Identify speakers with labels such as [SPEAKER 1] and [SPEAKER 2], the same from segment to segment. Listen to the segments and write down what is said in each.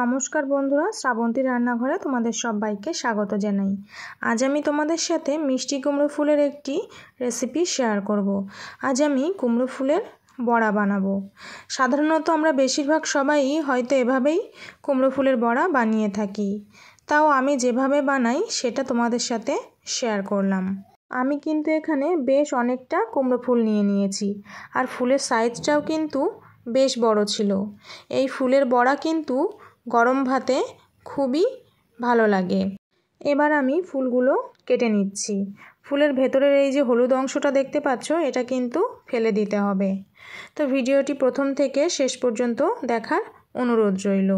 [SPEAKER 1] নমস্কার বন্ধুরা, শ্রাবন্তী রান্নাঘরে তোমাদের সবাইকে স্বাগত জানাই। আজ আমি তোমাদের সাথে মিষ্টি কুমড়ো ফুলের একটি রেসিপি শেয়ার করব। আজ আমি কুমড়ো ফুলের বড়া বানাবো। সাধারণত আমরা বেশিরভাগ সবাই হয়তো এভাবেই কুমড়ো ফুলের বড়া বানিয়ে থাকি, তাও আমি যেভাবে বানাই সেটা তোমাদের সাথে শেয়ার করলাম। আমি কিন্তু এখানে বেশ অনেকটা কুমড়ো ফুল নিয়েছি, আর ফুলের সাইজটাও কিন্তু বেশ বড় ছিল। এই ফুলের বড়া কিন্তু গরম ভাতে খুবই ভালো লাগে। এবার আমি ফুলগুলো কেটে নিচ্ছি। ফুলের ভেতরের এই যে হলুদ অংশটা দেখতে পাচ্ছ, এটা কিন্তু ফেলে দিতে হবে। তো ভিডিওটি প্রথম থেকে শেষ পর্যন্ত দেখার অনুরোধ রইল।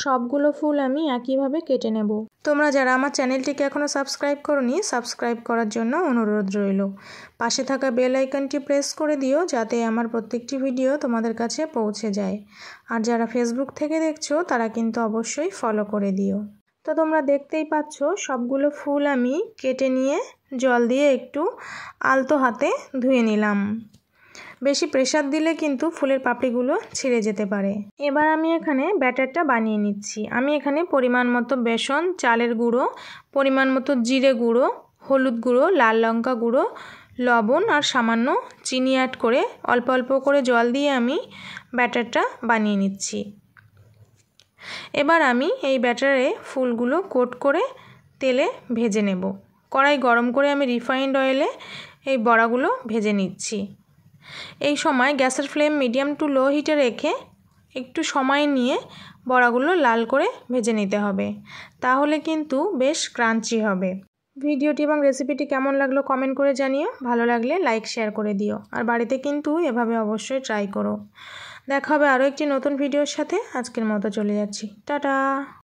[SPEAKER 1] সবগুলো ফুল আমি একইভাবে কেটে নেব। তোমরা যারা আমার চ্যানেলটিকে এখনও সাবস্ক্রাইব করোনি, সাবস্ক্রাইব করার জন্য অনুরোধ রইল। পাশে থাকা বেল আইকনটি প্রেস করে দিও, যাতে আমার প্রত্যেকটি ভিডিও তোমাদের কাছে পৌঁছে যায়। আর যারা ফেসবুক থেকে দেখছো তারা কিন্তু অবশ্যই ফলো করে দিও। তো তোমরা দেখতেই পাচ্ছ সবগুলো ফুল আমি কেটে নিয়ে জল দিয়ে একটু আলতো হাতে ধুয়ে নিলাম। বেশি প্রেসার দিলে কিন্তু ফুলের পাপড়িগুলো ছিঁড়ে যেতে পারে। এবার আমি এখানে ব্যাটারটা বানিয়ে নিচ্ছি। আমি এখানে পরিমাণ মতো বেসন, চালের গুঁড়ো, পরিমাণ মতো জিরে গুঁড়ো, হলুদ গুঁড়ো, লাল লঙ্কা গুঁড়ো, লবণ আর সামান্য চিনি অ্যাড করে অল্প অল্প করে জল দিয়ে আমি ব্যাটারটা বানিয়ে নিচ্ছি। এবার আমি এই ব্যাটারে ফুলগুলো কোট করে তেলে ভেজে নেব। কড়াই গরম করে আমি রিফাইন্ড অয়েলে এই বড়াগুলো ভেজে নিচ্ছি। এই সময় গ্যাসের ফ্লেম মিডিয়াম টু লো হিটে রেখে একটু সময় নিয়ে বড়াগুলো লাল করে ভেজে নিতে হবে, তাহলে কিন্তু বেশ ক্রাঞ্চি হবে। ভিডিওটি এবং রেসিপিটি কেমন লাগলো কমেন্ট করে জানিও। ভালো লাগলে লাইক শেয়ার করে দিও, আর বাড়িতে কিন্তু এভাবে অবশ্যই ট্রাই করো। দেখা হবে আরও একটি নতুন ভিডিওর সাথে। আজকের মতো চলে যাচ্ছি, টাটা।